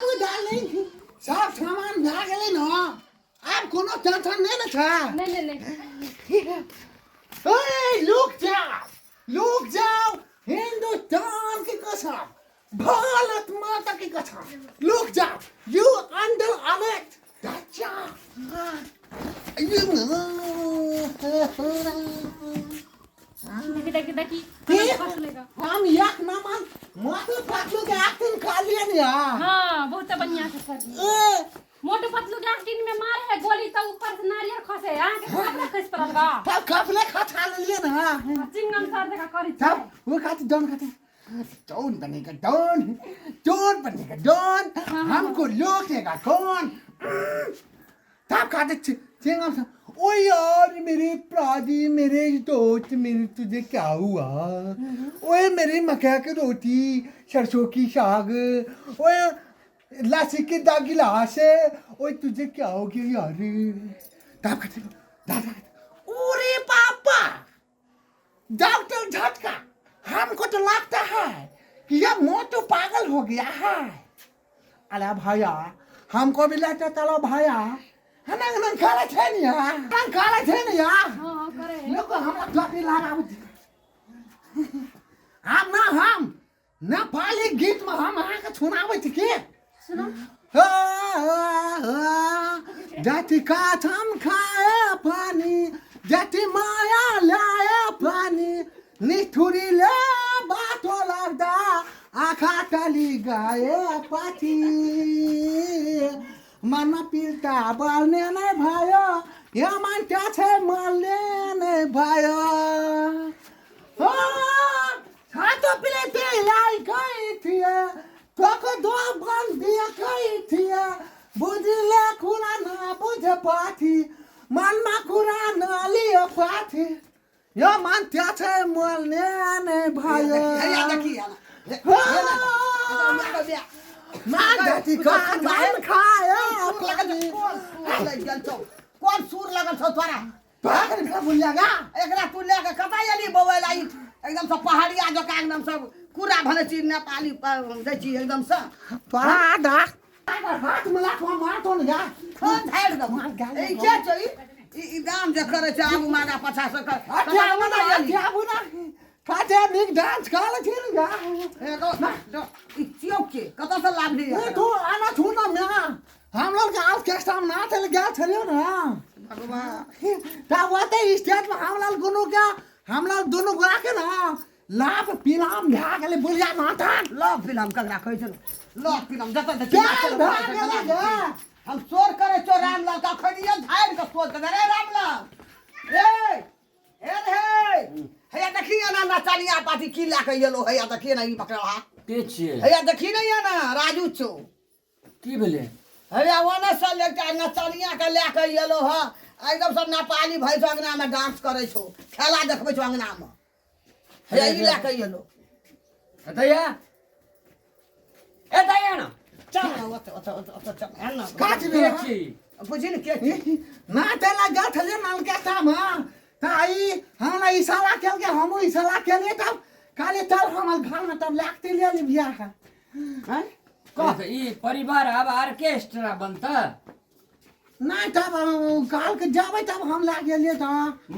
darling सब सामान भए गेलै न आब कोनो टेंशन नहीं न था नहीं ओए लुक जाओ हिंदुस्तान की कसम भारत माता की कसम लुक जाओ यू अंडर अरेस्ट अच्छा देखी हम एक नंबर मोटू पतलू के एक्टिंग कर लिए न यार हाँ बहुत बढ़िया से कर मोटू पतलू के एक्टिंग में मारे है गोली तो ऊपर से नारियल खसे आके कपड़ा खस पड़ल बा तब कपले खा लिए ना चिंगम सर देखा करी तब वो खाते डॉन बनेगा डॉन बनेगा डॉन हमको लूटेगा कौन तब खाते चिंगम सर ओ यार मेरे प्राजी मेरे दोस्त मेरे तुझे क्या हुआ ओए मेरी मक्का की रोटी सरसों की साग ओए लस्सी की दा गिलास है ओए तुझे क्या हो गया यार तब खाते ओरे पापा डॉक्टर झटका हमको तो लगता है कि यह मोटू पागल हो गया है अरे भैया हमको भी लगता चलो भैया हम काले थे नहीं यार काले थे नहीं यार हां करे लोग हम टोपी लगा हम ना पाली गीत में हम अहाँ के सुनावे थे के सुनो जाति काथम खाए पानी जाति माया लाए पानी निठुरी ले बाटो लाग्दा आँखा टली गाए पाथी मन पिल्टा बल्ने नै भयो यो मान्छे छै मल्ने नै भयो हो छातो पिले तेलाई गई थिए तोको दो बन दिया गई थिए बुझले कुरा न बुझ पाथी मनमा कुरा न लियो पाथी यो मान्छे छै मल्ने नै भयो जाति काथम खाए कौन सूर लगल छौ तोरा भागर भेला बुलियागा एकरा तू लेके कतै एली बौआ लाई एकदम से पहाड़िया जका एकदम सब कुरा भने चीज नेपाली दै छी एकदम से पादा हाथ मिला को मार तो न या फोन धाड़ दो ए के छै ई दाम जे करे छै आगू मागा पछा से कर क्या बुना काटे निक डांस काले थिन या ए दो ई चियो के कत से लाभ लिया ए तू आना छु न म्या हम लोग के आज के टाइम ना चल गया छलियो ना भगवान ता वाते स्टेट में हम लोग दोनों गोरा के ना लाभ पिलाम भा गेले बुलिया माथा लव फिल्म ककरा कहै छै लव फिल्म जत क्या भा गेले हम चोर करे चोर राम लाल का खड़िया धाड़ के सोच के रे राम लाल ए रे हैया देखिए ना नचनिया पाती की ला के येलो हैया देखिए ना ई पकड़ा के छिए हैया देखी नहीं है ना राजू चो की भेले हैया ओने से लेके नचनिया के ला के येलो ह एकदम सब नेपाली भैंस अंगना में डांस करे छो खेला देखबे छो अंगना में हैया ई ला के येलो अतया ना चल ओत चल है ना काट के दे छी बुझी न के ना तेला गल थले नल के टाइम ताई हमरा इशारा केल के हम इशारा केले तब काले चल हमर घर में तब लागते ले ली बियाह हैं कह ई परिवार अब ऑर्केस्ट्रा बनता ना तब काल के जाबे तब हम लाग गेलिए त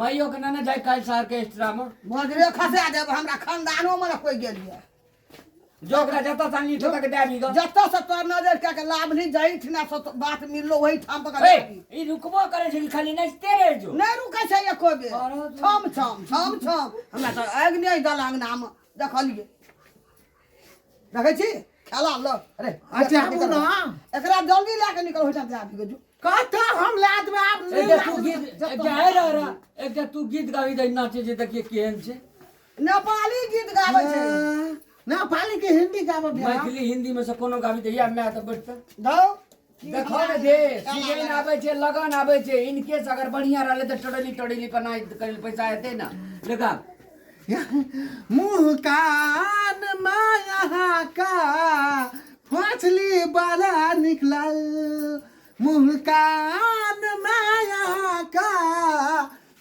मइयो के ना जाय काल से ऑर्केस्ट्रा में बजरे खसा देब हमरा खानदानो में कोई गेलिए जोकरा जता सानी तो तक दे लीगो जत्ता से तोर नजर के लाभ नहीं जाइत ना सो बात मिललो वही ठाम पकड़ ए ई रुकबो करे छै खाली नाचते रह जो नहीं रुकै छै एको बेर छम हमरा तो आग नहीं दलांग नाम देखलिए देखै छी खेला लो अरे अच्छा आबू ना एकरा जल्दी लेके निकल होटा दे आबी जो कहता हम लाद में आप एक तू गीत एक रहा एक तू गीत गावी दे नाचे जे देखिए केहन छै नेपाली गीत गाबै छै ना पाली के हिंदी गाबे मैथिली हिंदी में से कोनो गावी दे या मैं तो बैठता दो देखो रे दे सीजन आवे छै लगन आवे छै इनके से अगर बढ़िया रहले त टडली बनाई करे पैसा आते ना लगा मुंह कान माया का फसली वाला निकलल मुंह कान माया का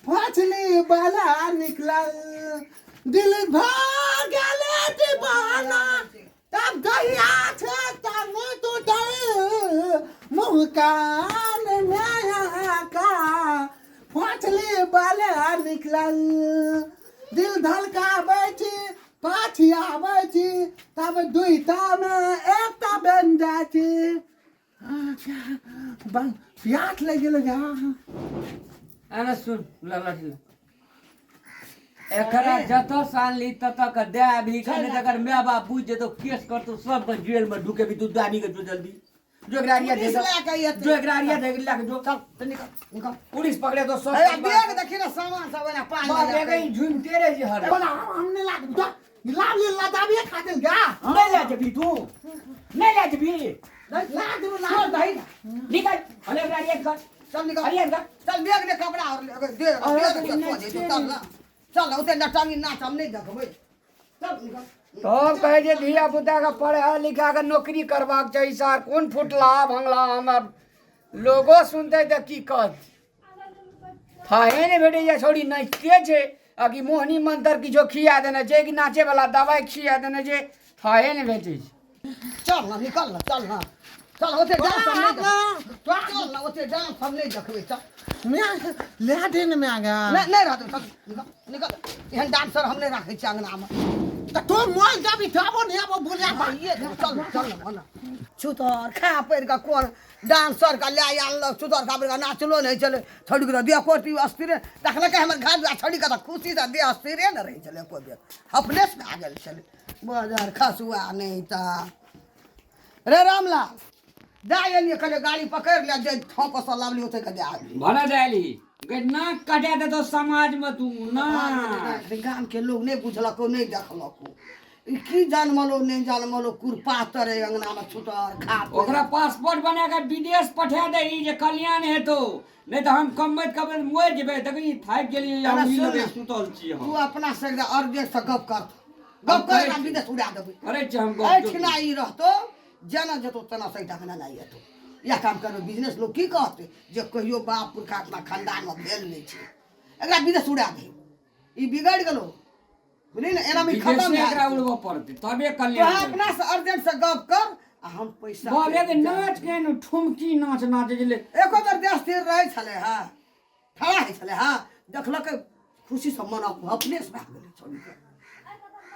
फसली वाला निकलल दिल भागले दीवाना ता अब दहिया छे तने तो डर मुँह कान में का पाछले बाले निकलल दिल धड़काबै छी पाछी आबै छी तब दुईटा में एकटा बन जाइ छी प्यास लग गेल गा आना सुन ललट एकरा जत साली तत का दे भी कने अगर माय बाप बुझ जे तो केस कर तो सब के जेल में ढुके भी तू दानी के जो जल्दी जो ग्रारिया दे जो ग्रारिया दे लाके जो चल निकल निकल पुलिस पकड़े तो सब ए बैग देखी ना सामान सब ना पानी बाप रे कहीं झूम तेरे जे हर बोला हमने लाभ ले लदाबिए खा दिल गा नहीं ले जबी तू नहीं ले जबी लाद दही निकल अरे ग्रारिया कर चल निकल अरे कर चल बैग ने कपड़ा और दे चल ना चल उते नटांगी नाच हम नहीं देखबै चल निकल तो कहे जे धिया पुता का पढ़ा लिखा के नौकरी करवाक चाहिए सर कौन फुटला भंगला हमर लोगो सुनते त की कहत थाहे ने बेटे या छोड़ी नाचते छे आकि मोहनी मंत्र किछो खिया देने छे कि नाचे वाला दवाई खिया देने छे थाहे ने बेटे चल ना निकल ना चल उते डांस हम नहीं चल ना उते डांस हम नहीं देखबै चल मैं ले दे न मैं गा नहीं रहत चल निकल एहन डांसर हम नहीं राखै छी अंगना में त तो मोल जाबी थाबो ने अब बोलिया ये चल ना चुतर खा पैर का कौन डांसर का ले आनल चुतर का पैर का नाचलो नहीं चले छोड़ी के दे कोटी अस्थिर देखल के हमर घाट छोड़ी का खुशी से दे अस्थिर न रही चले को दे अपने से आ गेल चले बाजार खसुआ नहीं ता रे रामलाल दायली कले गाड़ी पकड़ ले जे ठोक से लावली होते के दे भला जाली ना कटे दे तो समाज में तू ना गांव के लोग नहीं बुझलको नहीं देखलको की जानमलो नहीं जानमलो कुरपातर अंगना में छुटर खा ओकरा पासपोर्ट बना के विदेश पठा दे ई जे कल्याण हेतो नहीं तो हम कमैत कबे मोय जेबे देखी थाक गेली हम ई लगे सुतल छी तू हम अपना से अर्जेंट से गप कर का विदेश उड़ा देबे अरे छ हम ऐठना ई रहतो जना जतो तना सही ढंगना नहीं हेतो या काम करो बिजनेस लोग की कहते जे कहियो बाप पुरखा अपना खानदान में भेल नहीं छे एकरा विदेश उड़ा दे ई बिगड़ गेलो बुझली ना एना में खत्म एकरा उड़बो पड़ते तबे तो कल्याण अपना से अर्जेंट से गप कर आ हम पैसा बोले के नाच के न ठुमकी नाच नाच जेले एको बार देश स्थिर रहे छले हां खड़ा है छले हां देखलक खुशी से मना अपने से भाग गेले छोड़ी के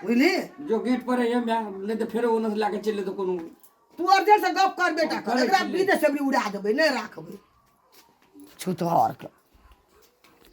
बुझली जो गेट पर है ले तो फेर ओनस लाके चले तो कोनो तू अर्जेंट से गप कर बेटा कर एकरा विदेश से भी उड़ा देबे नहीं राखबे छुतहर के